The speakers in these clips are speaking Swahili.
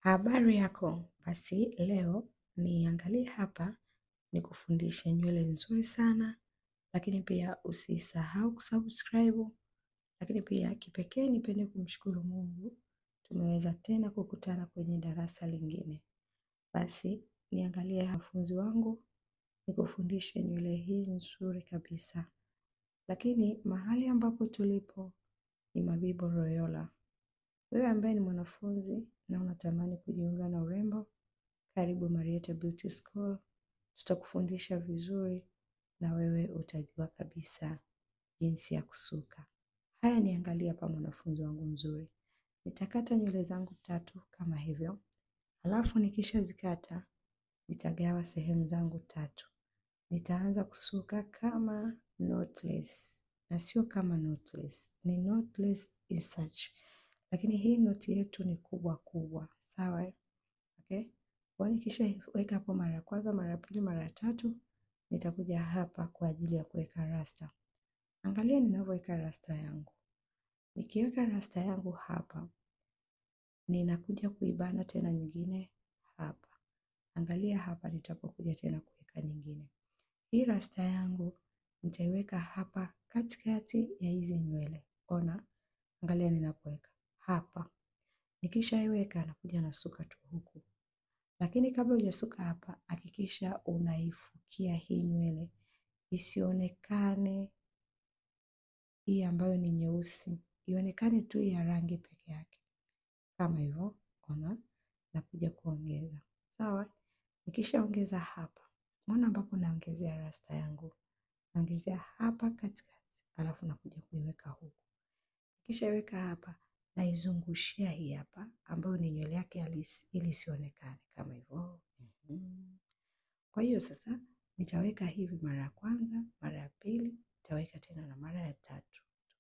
Habari yako, basi leo niangalie hapa nikufundishe nywele nzuri sana, lakini pia usisahau kusubscribe, lakini pia kipekee nipende kumshukuru Mungu, tumeweza tena kukutana kwenye darasa lingine. Basi niangalie wanafunzi wangu nikufundishe nywele hii nzuri kabisa, lakini mahali ambapo tulipo ni Mabibo Royola. Wewe ambaye ni mwanafunzi na unatamani kujiunga na urembo, karibu Marietha Beauty School. Tutakufundisha vizuri na wewe utajua kabisa jinsi ya kusuka. Haya, niangalie hapa mwanafunzi wangu mzuri. Nitakata nywele zangu 3 kama hivyo. Alafu nikisha zikata, nitagawa sehemu zangu 3. Nitaanza kusuka kama knotless. Na sio kama knotless, ni knotless in such. Lakini hii noti yetu ni kubwa kubwa, sawa? Okay? Kwa nikisha weka hapo mara ya kwanza, mara ya pili, mara ya 3, nitakuja hapa kwa ajili ya kuweka rasta. Angalia ninavyoweka rasta yangu. Nikiweka rasta yangu hapa, ninakuja kuibana tena nyingine hapa. Angalia hapa nitapokuja tena kuweka nyingine. Hii rasta yangu nitaiweka hapa katikati ya hizi nywele. Ona, angalia ninapoweka hapa. Nikishaiweka nakuja nasuka tu huku. Lakini kabla hujasuka hapa, hakikisha unaifukia hii nywele isionekane hii ambayo ni nyeusi, ionekane tu ya rangi peke yake. Kama hivyo, ona, nakuja kuongeza. Sawa? Nikishaongeza hapa, mbona ambapo naongezea rasta yangu? Naongezea hapa katikati, alafu nakuja kuiweka huku. Nikishaweka hapa, naizungushia hii hapa ambayo ni nywele yake halisi ili isionekane kama hivyo. Kwa hiyo sasa nitaweka hivi mara ya kwanza, mara ya pili, nitaweka tena na mara ya 3.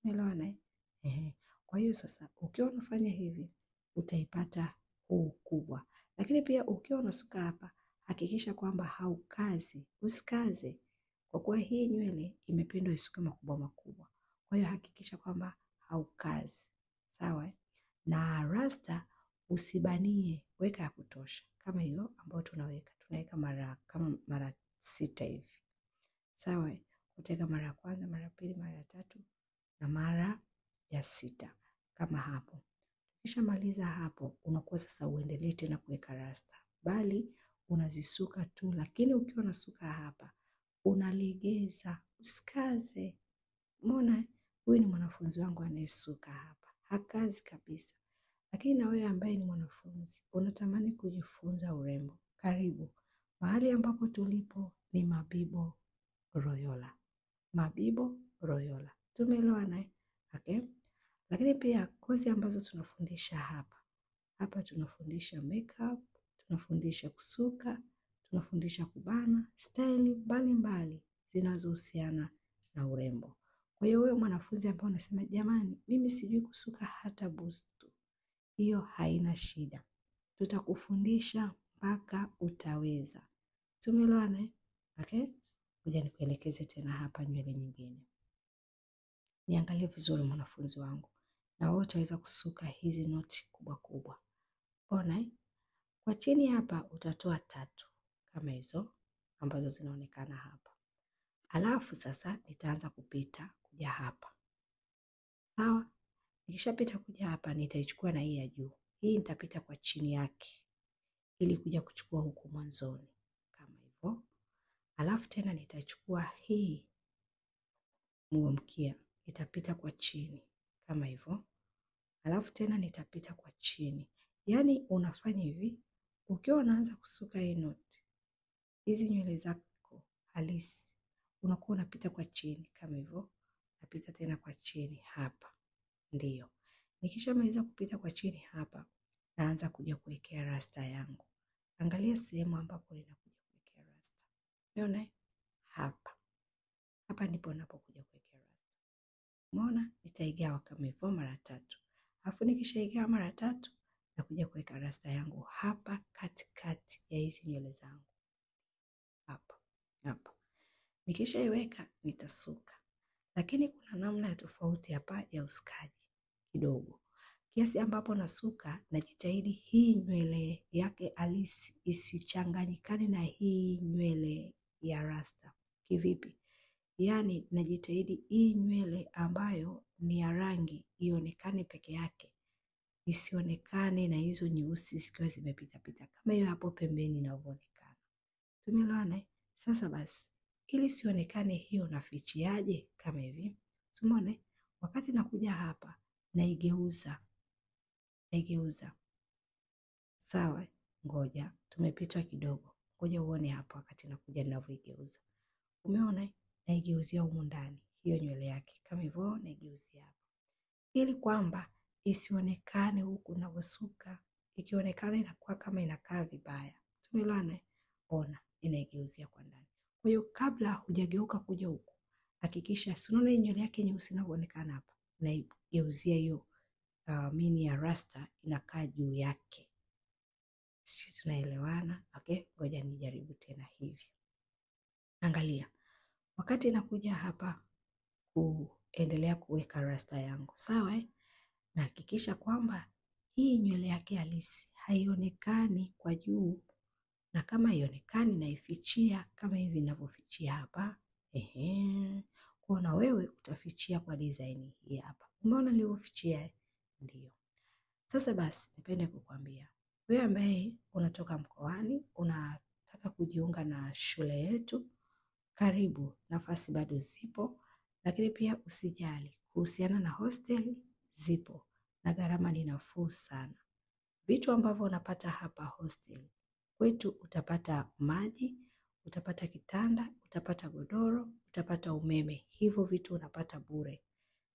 Tumeelewana? Kwa hiyo sasa ukiwa unafanya hivi utaipata huu kubwa. Lakini pia ukiwa unasuka hapa, hakikisha kwamba haukazi, usikaze. Kwa kuwa hii nywele imependwa isuke makubwa makubwa. Kwa hiyo hakikisha kwamba haukazi. Sawa? Na rasta usibanie, weka ya kutosha. Kama hiyo ambayo tunaweka mara 6 hivi. Sawa? Utaweka mara ya kwanza, mara ya pili, mara ya 3 na mara ya 6 kama hapo. Kisha maliza hapo, unakuwa sasa uendelee tena kuweka rasta. Bali unazisuka tu, lakini ukiwa unasuka hapa unalegeza, usikaze. Umeona? Huyu ni mwanafunzi wangu anayesuka hapa. Hakazi kabisa. Lakini na wewe ambaye ni mwanafunzi, unatamani kujifunza urembo, karibu. Mahali ambapo tulipo ni Mabibo Royola. Mabibo Royola. Tumeelewana? Okay? Lakini pia kozi ambazo tunafundisha hapa. Hapa tunafundisha makeup, tunafundisha kusuka, tunafundisha kubana, style mbalimbali zinazohusiana na urembo. Kwa hiyo wewe mwanafunzi ambaye unasema jamani, mimi sijui kusuka hata bustu, hiyo haina shida. Tutakufundisha mpaka utaweza. Tumeelewana? Okay? Ngoja nikuelekeze tena hapa nywele nyingine. Niangalie vizuri mwanafunzi wangu. Na wewe utaweza kusuka hizi noti kubwa kubwa. Ona? Kwa chini hapa utatoa 3 kama hizo ambazo zinaonekana hapa. Alafu sasa nitaanza kupita kuja hapa. Sawa? Nikishapita kuja hapa nitaichukua na hii ya juu. Hii nitapita kwa chini yake ili kuja kuchukua huku mwanzoni kama hivyo. Alafu tena nitachukua hii muamkia, nitapita kwa chini kama hivyo. Alafu tena nitapita kwa chini. Yaani unafanya hivi, ukiwa unaanza kusuka hii noti, hizi nywele zako halisi, unakuwa unapita kwa chini kama hivyo. Napita tena kwa chini hapa. Ndiyo. Nikishamaliza kupita kwa chini hapa, naanza kuja kuwekea rasta yangu. Angalia sehemu ambapo ninakuja kuwekea rasta. Umeona? Hapa. Hapa ndipo ninapokuja kuwekea rasta. Umeona? Nitaigawa kama hivyo mara 3. Alafu nikishaigawa mara 3, nakuja kuweka rasta yangu hapa katikati ya hizi nywele zangu. Hapa. Hapa. Nikishaiweka nitasuka. Lakini kuna namna ya tofauti hapa ya usukaji kidogo. kiasi ambapo nasuka najitahidi hii nywele yake halisi isichanganyikane na hii nywele ya rasta. Kivipi? Yaani najitahidi hii nywele ambayo ni ya rangi ionekane peke yake, isionekane na hizo nyeusi zikiwa zimepita pita kama hiyo hapo pembeni inavyoonekana. Tumeelewana? Sasa basi, ili sionekane hiyo nafichiaje kama hivi? Tumeona wakati nakuja hapa naigeuza. Sawa, ngoja tumepitwa kidogo. Ngoja uone hapa wakati nakuja ninavyoigeuza. Umeona? Naigeuzia humu ndani hiyo nywele yake kama hivyo, naigeuzia hapa ili kwamba isionekane huku navyosuka. Ikionekana inakuwa kama inakaa vibaya. Tumeelewana? Ona, inaigeuzia kwa ndani. Kwa hiyo kabla hujageuka kuja huku, hakikisha unaona nywele yake nyeusi inavyoonekana hapa, naigeuzia hiyo mini ya rasta inakaa juu yake. Sisi tunaelewana? Okay, ngoja nijaribu tena hivi. Angalia. Wakati nakuja hapa kuendelea kuweka rasta yangu, sawa na hakikisha kwamba hii nywele yake halisi haionekani kwa juu, na kama haionekani naifichia kama hivi ninavyofichia hapa. Kuona wewe utafichia kwa design hii hapa. Umeona nilivyofichia? Ndio. Sasa basi nipende kukwambia wewe ambaye unatoka mkoani unataka kujiunga na shule yetu, karibu, nafasi bado zipo, lakini pia usijali kuhusiana na hostel zipo na gharama ni nafuu sana. Vitu ambavyo unapata hapa hostel kwetu, utapata maji, utapata kitanda, utapata godoro, utapata umeme. Hivyo vitu unapata bure.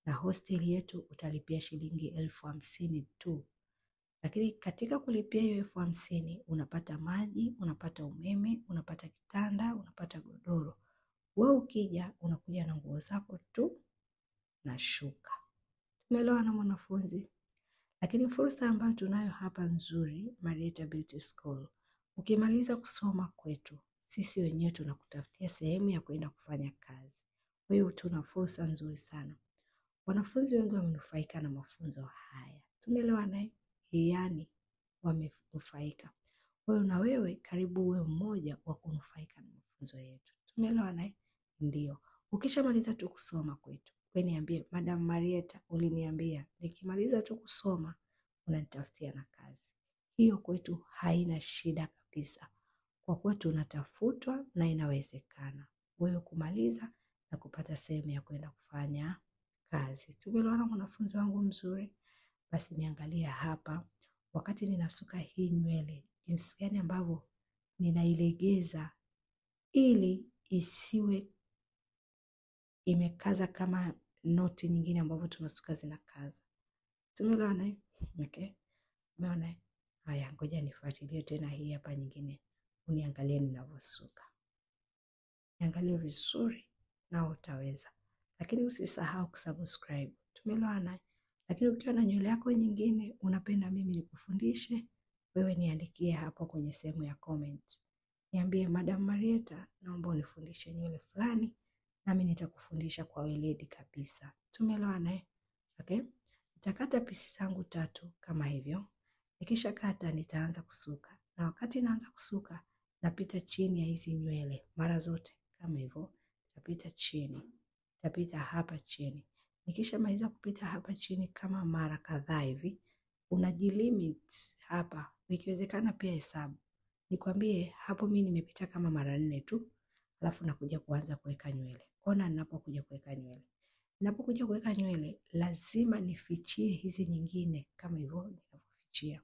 Na hostel yetu utalipia shilingi 50,000 tu. Lakini katika kulipia hiyo 50,000 unapata maji, unapata umeme, unapata kitanda, unapata godoro. Wewe ukija unakuja na nguo zako tu na shuka. Tumeelewana mwanafunzi? Lakini fursa ambayo tunayo hapa nzuri, Marietha Beauty School, ukimaliza kusoma kwetu, sisi wenyewe tunakutafutia sehemu ya kwenda kufanya kazi. Kwa hiyo tuna fursa nzuri sana. Wanafunzi wengi wamenufaika na mafunzo haya. Tumeelewana? Yaani wamenufaika. Kwa hiyo na wewe karibu uwe mmoja wa kunufaika na mafunzo yetu. Tumeelewana? Ndio. Ukishamaliza tu kusoma kwetu, wewe niambie, Madam Marietha uliniambia nikimaliza tu kusoma unanitafutia na kazi. Hiyo kwetu haina shida kabisa. Kwa kuwa tunatafutwa na inawezekana wewe kumaliza na kupata sehemu ya kwenda kufanya kazi. Tumeelewana mwanafunzi wangu mzuri? Basi niangalia hapa wakati ninasuka hii nywele jinsi gani ambavyo ninailegeza ili isiwe imekaza kama noti nyingine ambavyo tunasuka zinakaza. Tumeelewana? Okay. Umeona? Haya, ngoja nifuatilie tena hii hapa nyingine. Uniangalie ninavyosuka. Niangalie vizuri na utaweza. Lakini usisahau kusubscribe. Tumeelewana? Lakini ukiwa na nywele yako nyingine unapenda mimi nikufundishe, wewe niandikie hapo kwenye sehemu ya comment. Niambie, Madam Marietha, naomba unifundishe nywele fulani, nami nitakufundisha kwa weledi kabisa. Tumeelewana? Okay? Nitakata pisi zangu 3 kama hivyo. Nikisha kata nitaanza kusuka. Na wakati naanza kusuka napita chini ya hizi nywele mara zote kama hivyo. Nitapita chini. Nitapita hapa chini. Nikisha maliza kupita hapa chini kama mara kadhaa hivi, unajilimit hapa. Ikiwezekana pia hesabu. Nikwambie hapo mimi nimepita kama mara 4 tu, alafu nakuja kuanza kuweka nywele. Ona ninapokuja kuweka nywele. Ninapokuja kuweka nywele lazima nifichie hizi nyingine kama hivyo ninavyofichia.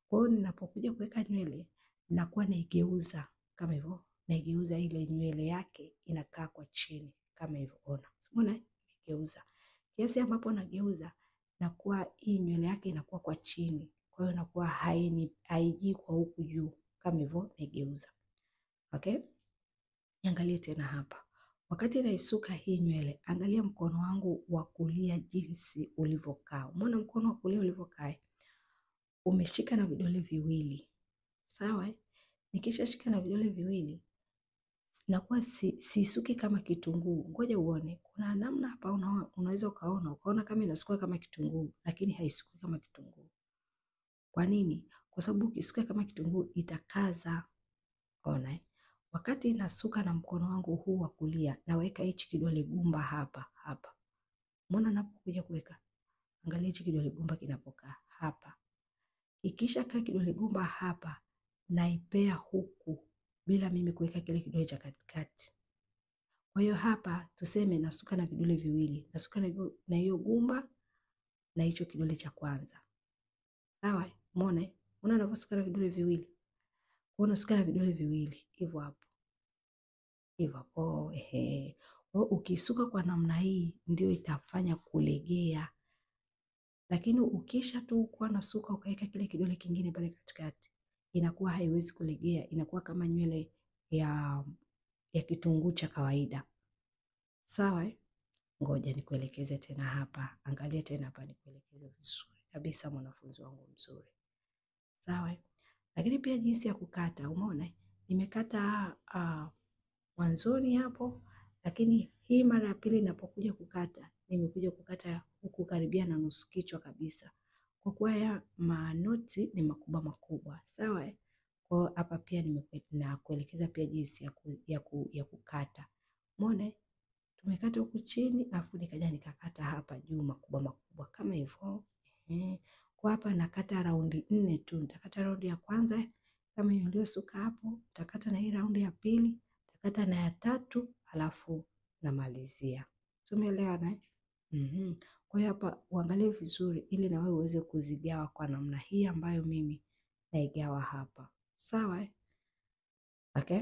Kwa hiyo ninapokuja kuweka nywele nakuwa naigeuza kama hivyo, naigeuza ile nywele yake inakaa kwa chini kama hivyo. Ona. Unaona? Nigeuza. Kiasi ambapo nageuza nakuwa hii nywele yake inakuwa kwa chini. Kwa hiyo inakuwa haiji kwa huku juu kama hivyo naigeuza. Okay? Niangalie tena hapa. Wakati naisuka hii nywele, angalia mkono wangu wa kulia jinsi ulivyokaa. Umeona mkono wa kulia ulivyokaa? Umeshika na vidole viwili. Sawa? Nikisha shika na vidole viwili, nakuwa sisuki kama kitunguu. Ngoja uone, kuna namna hapa unaweza ukaona kama inasuka kama kitunguu, lakini haisuki kama kitunguu. Kwa nini? Kwa sababu ukisuka kama kitunguu itakaza. Ona, wakati inasuka na mkono wangu huu wa kulia, naweka hichi kidole gumba hapa hapa. Umeona napokuja kuweka? Angalia hichi kidole gumba kinapokaa hapa. Ikisha kaa kidole gumba hapa, naipea huku bila mimi kuweka kile kidole cha katikati. Kwa hiyo hapa tuseme nasuka na vidole viwili. Nasuka na hiyo gumba na hicho kidole cha kwanza. Sawa? Umeona? Unaona navyosuka na vidole viwili? Unasuka na vidole viwili hivyo hapo. Hivyo hapo, ehe. Ukisuka kwa namna hii ndio itafanya kulegea. Lakini ukisha tu kuwa nasuka ukaweka kile kidole kingine pale katikati, inakuwa haiwezi kulegea, inakuwa kama nywele ya kitunguu cha kawaida. Sawa? Ngoja nikuelekeze tena hapa. Angalia tena hapa nikuelekeze vizuri kabisa, mwanafunzi wangu mzuri. Sawa? Lakini pia jinsi ya kukata, umeona? Nimekata mwanzoni hapo, lakini hii mara ya pili ninapokuja kukata, nimekuja kukata huku karibia na nusu kichwa kabisa. Kwa kuwa ya manoti ni makubwa makubwa. Sawa? Kwa hapa pia nakuelekeza pia jinsi ya kukata. Umeona? Tumekata huku chini, afu nikaja nikakata hapa juu makubwa makubwa kama hivyo. Kwa hapa nakata raundi 4 tu. Nitakata raundi ya kwanza kama hiyo niliyosuka hapo, nitakata na hii raundi ya pili, nitakata na ya tatu, alafu namalizia. Tumeelewa na? Kwa hiyo hapa uangalie vizuri ili na wewe uweze kuzigawa kwa namna hii ambayo mimi naigawa hapa. Sawa? Okay?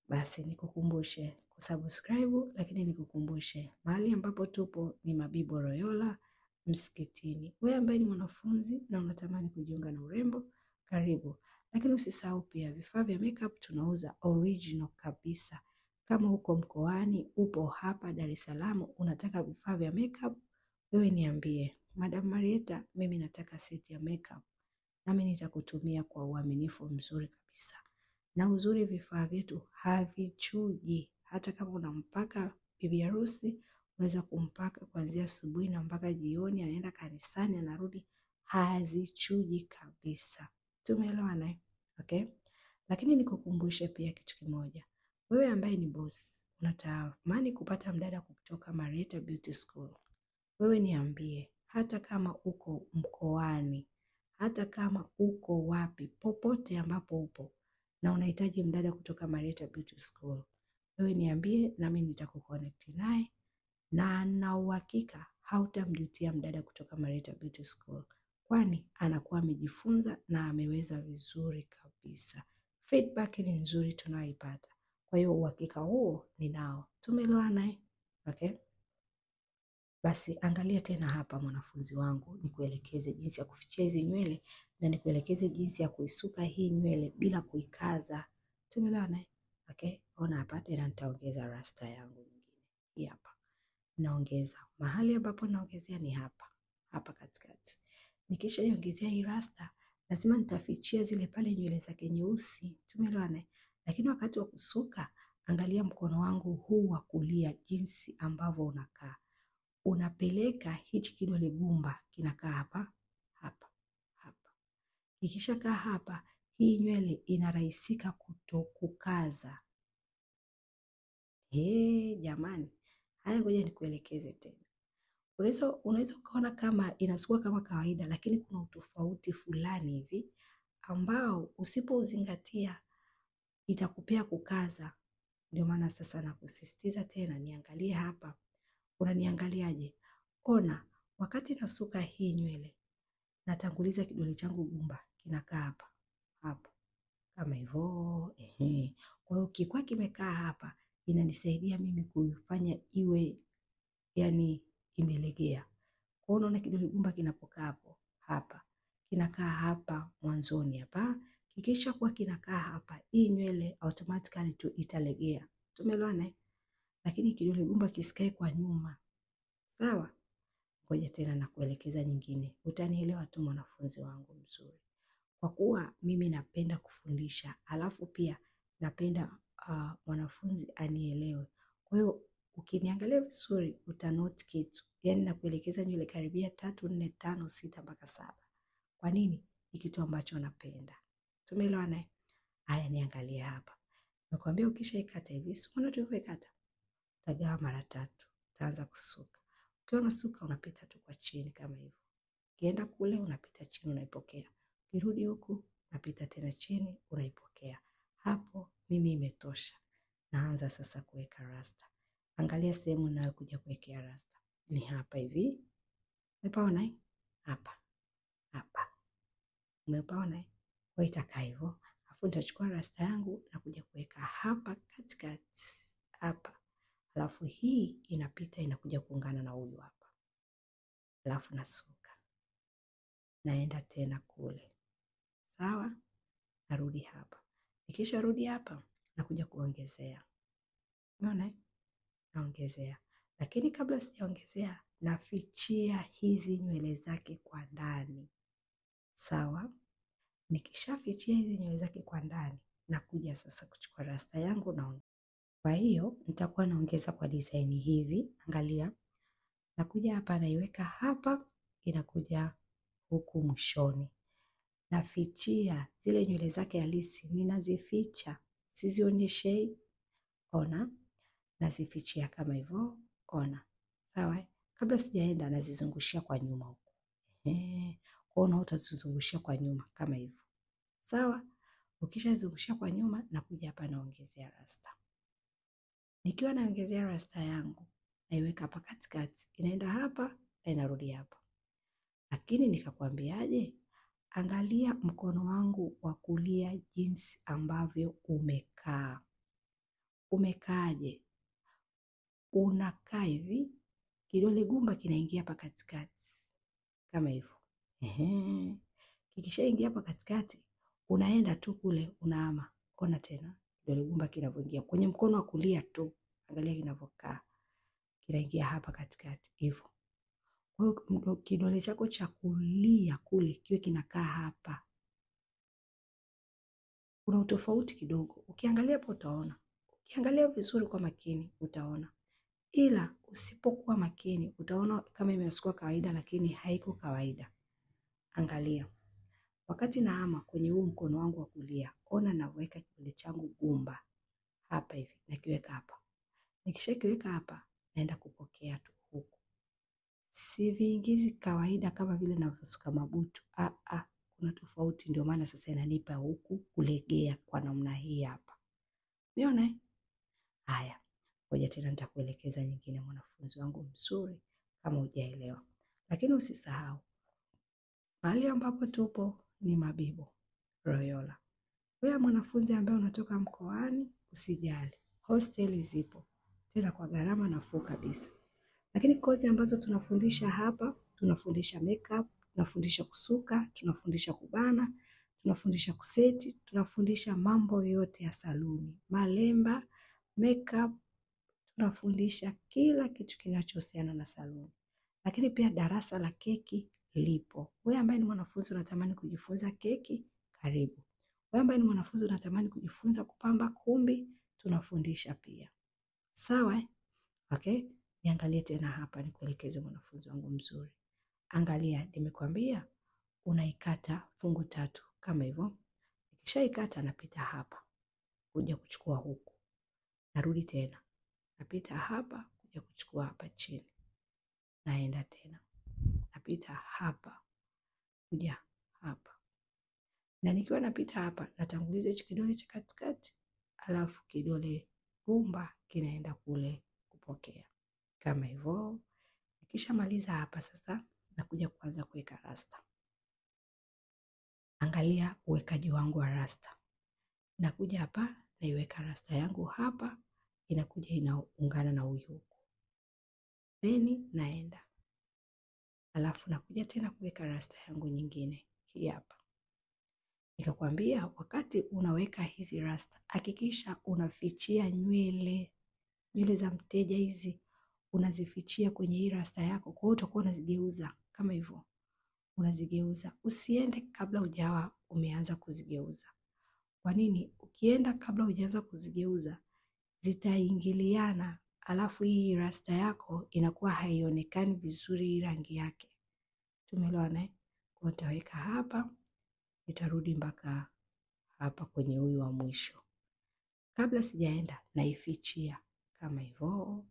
Basi nikukumbushe kusubscribe, lakini nikukumbushe mahali ambapo tupo ni Mabibo Royola msikitini. Wewe ambaye ni mwanafunzi na unatamani kujiunga na urembo, karibu. Lakini usisahau pia vifaa vya makeup tunauza original kabisa. Kama uko mkoani, upo hapa Dar es Salaam, unataka vifaa vya makeup, wewe niambie, Madam Marietha, mimi nataka seti ya makeup. Nami nitakutumia kwa uaminifu mzuri kabisa. Na uzuri vifaa vyetu havichuji. Hata kama unampaka bibi harusi, unaweza kumpaka kuanzia asubuhi na mpaka jioni, anaenda kanisani anarudi, hazichuji kabisa. Tumeelewana? Okay? Lakini nikukumbushe pia kitu kimoja. Wewe ambaye ni boss, unatamani kupata mdada kutoka Marietha Beauty School. Wewe niambie, hata kama uko mkoani, hata kama uko wapi, popote ambapo upo, na unahitaji mdada kutoka Marietha Beauty School, wewe niambie nami nitakuconnect naye, na na uhakika hautamjutia mdada kutoka Marietha Beauty School, kwani anakuwa amejifunza na ameweza vizuri kabisa. Feedback ni nzuri tunayoipata. Kwa hiyo uhakika huo ninao. Tumeelewana? Okay? Basi angalia tena hapa mwanafunzi wangu, nikuelekeze jinsi ya kufichia hizi nywele na nikuelekeze jinsi ya kuisuka hii nywele bila kuikaza. Tumeelewana? Okay? Ona hapa tena nitaongeza rasta yangu nyingine. Hii hapa. Naongeza. Mahali ambapo naongezea ni hapa. Hapa katikati. Nikisha iongezea hii rasta, lazima nitafichia zile pale nywele zake nyeusi. Tumeelewana? Lakini wakati wa kusuka, angalia mkono wangu huu wa kulia jinsi ambavyo unakaa. Unapeleka hichi kidole gumba kinakaa hapa hapa hapa. Ikishakaa hapa, hii nywele inarahisika kutokukaza. Jamani, haya ngoja nikuelekeze tena. Unaweza ukaona kama inasukua kama kawaida, lakini kuna utofauti fulani hivi ambao usipouzingatia itakupea kukaza. Ndio maana sasa nakusisitiza tena, niangalie hapa. Unaniangaliaje? Ona, wakati nasuka hii nywele, natanguliza kidole changu gumba, kinakaa hapa, hapa. Kama hivyo, Kwa hiyo kikuwa kimekaa hapa, inanisaidia mimi kuifanya iwe, yani imelegea. Kwa hiyo unaona kidole gumba kinapokaa hapo, hapa. Kinakaa hapa mwanzoni hapa. Kikisha kuwa kinakaa hapa, hii nywele automatically tu italegea. Tumeelewana? Lakini kidole gumba kisikae kwa nyuma. Sawa? Ngoja tena na kuelekeza nyingine. Utanielewa tu mwanafunzi wangu mzuri. Kwa kuwa mimi napenda kufundisha, alafu pia napenda mwanafunzi anielewe. Kwa hiyo ukiniangalia vizuri utanote kitu. Yaani nakuelekeza nywele karibia 3, 4, 5, 6 mpaka 7. Kwa nini? Ni kitu ambacho napenda. Tumeelewana? Haya, niangalie hapa. Nakwambia ukishaikata hivi, unaona tulivyoikata? Utagawa mara 3. Utaanza kusuka. Ukiwa unasuka unapita tu kwa chini kama hivyo. Ukienda kule unapita chini unaipokea. Ukirudi huku unapita tena chini unaipokea. Hapo mimi imetosha. Naanza sasa kuweka rasta. Angalia sehemu ninayokuja kuwekea rasta. Ni hapa hivi. Umepaona? Hapa. Hapa. Umepaona? Kwa itakaa hivyo. Alafu nitachukua rasta yangu na kuja kuweka hapa katikati. Hapa. Alafu hii inapita inakuja kuungana na huyu hapa. Alafu nasuka. Naenda tena kule. Sawa? Narudi hapa. Nikisha rudi hapa nakuja kuongezea. Unaona? Naongezea. Lakini kabla sijaongezea nafichia hizi nywele zake kwa ndani. Sawa? Nikishafichia hizi nywele zake kwa ndani nakuja sasa kuchukua rasta yangu na kwa hiyo nitakuwa naongeza kwa design hivi. Angalia. Nakuja hapa naiweka hapa, inakuja huku mwishoni. Nafichia zile nywele zake halisi, ninazificha. Sizionyeshei. Ona. Nazifichia kama hivyo. Ona. Sawa? Kabla sijaenda nazizungushia kwa nyuma huko. Ona utazungushia kwa nyuma kama hivyo. Sawa? Ukishazungushia kwa nyuma nakuja hapa naongezea rasta. Nikiwa naongezea rasta yangu, naiweka hapa katikati, inaenda hapa na inarudi hapa. Lakini nikakwambiaje? Angalia mkono wangu wa kulia jinsi ambavyo umekaa. Umekaaje? Unakaa hivi, kidole gumba kinaingia hapa katikati. Kama hivyo. Kikishaingia hapa katikati, unaenda tu kule unaama. Ona tena kidole gumba kinavyoingia kwenye mkono wa kulia tu. Angalia kinavyokaa. Kinaingia hapa katikati hivyo. Kwa hiyo kidole chako cha kulia kule kiwe kinakaa hapa. Kuna utofauti kidogo. Ukiangalia hapo utaona. Ukiangalia vizuri kwa makini utaona. Ila usipokuwa makini utaona kama imesukwa kawaida lakini haiko kawaida. Angalia. Wakati naama kwenye huu mkono wangu wa kulia, ona naweka kidole changu gumba hapa hivi, nakiweka hapa. Nikishakiweka hapa, naenda kupokea tu huku. Siviingizi kawaida kama vile navyosuka mabutu. Kuna tofauti, ndio maana sasa inanipa huku kulegea kwa namna hii hapa. Umeona? Haya. Ngoja tena nitakuelekeza nyingine mwanafunzi wangu mzuri kama hujaelewa. Lakini usisahau mahali ambapo tupo ni Mabibo Royola. Wewe mwanafunzi ambaye unatoka mkoani usijali. Hosteli zipo. Tena kwa gharama nafuu kabisa. Lakini kozi ambazo tunafundisha hapa, tunafundisha makeup, tunafundisha kusuka, tunafundisha kubana, tunafundisha kuseti, tunafundisha mambo yote ya saluni, malemba, makeup, tunafundisha kila kitu kinachohusiana na saluni. Lakini pia darasa la keki lipo. Wewe ambaye ni mwanafunzi unatamani kujifunza keki, karibu. Wewe ambaye ni mwanafunzi unatamani kujifunza kupamba kumbi, tunafundisha pia. Sawa? Okay? Niangalie tena hapa nikuelekeze mwanafunzi wangu mzuri. Angalia, nimekwambia unaikata fungu 3 kama hivyo. Nikishaikata napita hapa kuja kuchukua huku. Narudi tena. Napita hapa kuja kuchukua hapa chini. Naenda tena. Napita hapa kuja hapa. Na nikiwa napita hapa natanguliza hicho kidole cha katikati, alafu kidole gumba kinaenda kule kupokea. Kama hivyo. Nikishamaliza hapa sasa nakuja kuanza kuweka rasta. Angalia uwekaji wangu wa rasta. Nakuja hapa naiweka rasta yangu hapa, inakuja inaungana na huyu huku. Then naenda. Alafu nakuja tena kuweka rasta yangu nyingine hii hapa. Nikakwambia wakati unaweka hizi rasta, hakikisha unafichia nywele za mteja hizi unazifichia kwenye hii rasta yako. Kwa hiyo utakuwa unazigeuza kama hivyo. Unazigeuza. Usiende kabla hujawa umeanza kuzigeuza. Kwa nini? ukienda kabla hujaanza kuzigeuza zitaingiliana, alafu hii rasta yako inakuwa haionekani vizuri hii rangi yake. Tumeelewana? Kwa nitaweka hapa, nitarudi mpaka hapa kwenye huyu wa mwisho. Kabla sijaenda naifichia kama hivyo.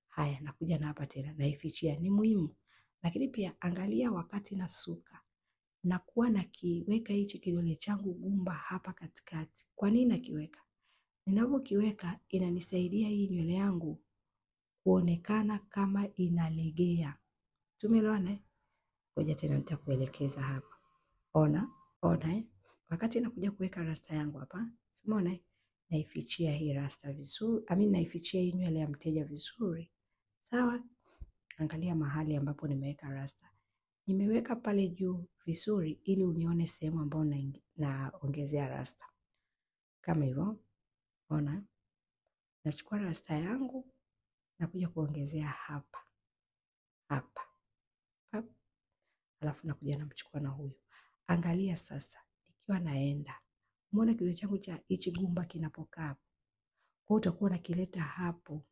Haya, nakuja na hapa tena naifichia. Ni muhimu. Lakini pia angalia wakati nasuka, nakuwa nakiweka hichi kidole changu gumba hapa katikati. Kwa nini nakiweka? Ninapokiweka inanisaidia hii nywele yangu kuonekana kama inalegea. Tumeelewana? Ngoja tena nitakuelekeza hapa. Ona, wakati nakuja kuweka rasta yangu hapa, umeona? Naifichia hii rasta vizuri. Naifichia hii nywele ya mteja vizuri. Sawa? Angalia mahali ambapo nimeweka rasta. Nimeweka pale juu vizuri ili unione sehemu ambayo naongezea rasta. Kama hivyo. Ona? Nachukua rasta yangu na kuja kuongezea hapa. Hapa. Alafu nakuja namchukua na huyu. Angalia sasa, nikiwa naenda. Umeona kidole changu cha hichi gumba kinapokaa hapo. Kwa utakuwa nakileta hapo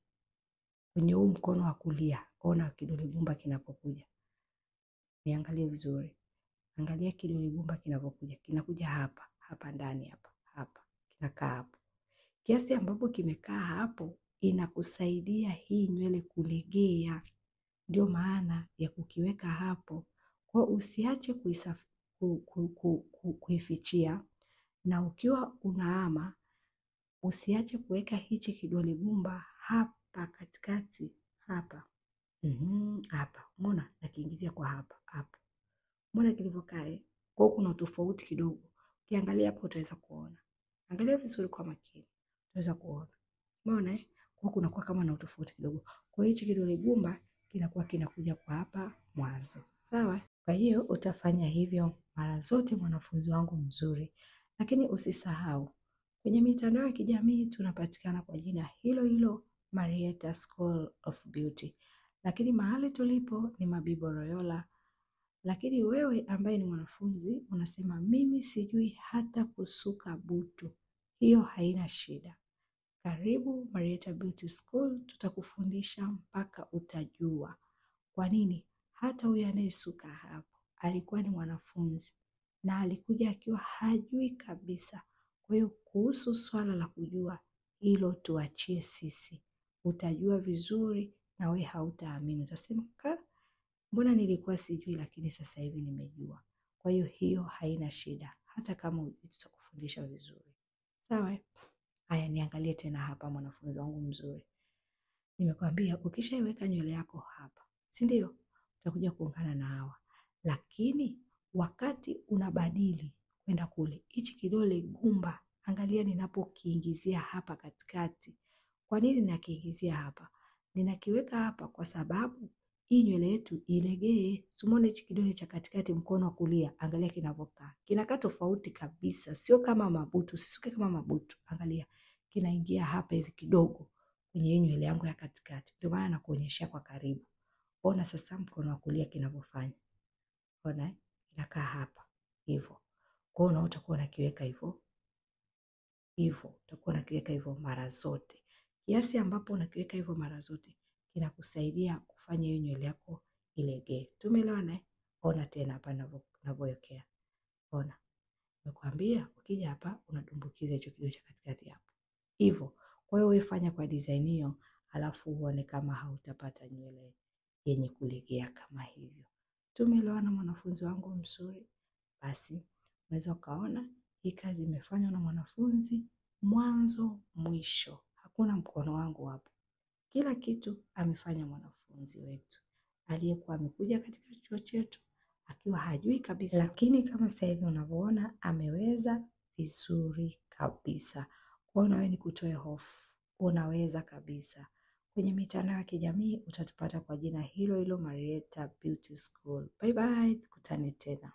kwenye huu mkono wa kulia. Ona kidole gumba kinapokuja. Niangalie vizuri. Angalia kidole gumba kinapokuja. Kinakuja hapa, hapa ndani hapa. Kinakaa hapo. Kiasi ambapo kimekaa hapo inakusaidia hii nywele kulegea. Ndio maana ya kukiweka hapo. Kwa usiache kuifichia, na ukiwa unaama usiache kuweka hichi kidole gumba hapa katikati hapa. Hapa. Umeona nakiingizia kwa hapa. Umeona kilivyokaa? Kwa kuna utofauti kidogo. Ukiangalia hapo utaweza kuona. Angalia vizuri kwa makini. Utaweza kuona. Umeona? Kwa kunakuwa kama na utofauti kidogo. Kwa hichi kidole gumba kinakuwa kinakuja kwa hapa mwanzo. Sawa? Kwa hiyo utafanya hivyo mara zote mwanafunzi wangu mzuri. Lakini usisahau, kwenye mitandao ya kijamii tunapatikana kwa jina hilo hilo Marietha School of Beauty. Lakini mahali tulipo ni Mabibo Royola. Lakini wewe ambaye ni mwanafunzi unasema mimi sijui hata kusuka butu. Hiyo haina shida. Karibu Marietha Beauty School, tutakufundisha mpaka utajua. Kwa nini? Hata huyu anayesuka hapo alikuwa ni mwanafunzi na alikuja akiwa hajui kabisa. Kwa hiyo kuhusu swala la kujua hilo tuachie sisi. Utajua vizuri na we hautaamini. Utasema mbona nilikuwa sijui lakini sasa hivi nimejua. Kwa hiyo haina shida. Hata kama hujui tutakufundisha vizuri. Sawa? Haya, niangalie tena hapa mwanafunzi wangu mzuri. Nimekwambia ukishaiweka nywele yako hapa, si ndio? Utakuja kuungana na hawa. Lakini wakati unabadili kwenda kule, hichi kidole gumba, angalia ninapokiingizia hapa katikati. Kwa nini nakiingizia hapa? Ninakiweka hapa kwa sababu hii nywele yetu ilegee. Umeona hichi kidole cha katikati mkono wa kulia, angalia kinavyokaa. Kinakaa tofauti kabisa, sio kama mabutu, sisuke kama mabutu. Angalia kinaingia hapa hivi kidogo kwenye nywele yangu ya katikati. Ndio maana nakuonyesha kwa karibu. Ona sasa mkono wa kulia kinavyofanya. Ona inakaa hapa hivyo. Kwa hiyo utakuwa unakiweka hivyo. Utakuwa unakiweka hivyo mara zote. Kiasi ambapo unakiweka hivyo mara zote kinakusaidia kufanya hiyo nywele yako ilegee. Tumeelewana? Ona tena hapa ninavyowekea. Ona. Nimekwambia ukija hapa unadumbukiza hicho kidole cha katikati hapo. Hivyo. Kwa hiyo wewe fanya kwa design hiyo, alafu uone kama hautapata nywele yenye kulegea kama hivyo. Tumeelewana mwanafunzi wangu mzuri? Basi unaweza ukaona hii kazi imefanywa na mwanafunzi mwanzo mwisho. Hakuna mkono wangu hapo. Kila kitu amefanya mwanafunzi wetu aliyekuwa amekuja katika chuo chetu akiwa hajui kabisa, lakini kama sasa hivi unavyoona ameweza vizuri kabisa. Kwa hiyo wewe nikutoe hofu, unaweza kabisa. Kwenye mitandao ya kijamii utatupata kwa jina hilo hilo Marietha Beauty School. Bye bye, tukutane tena.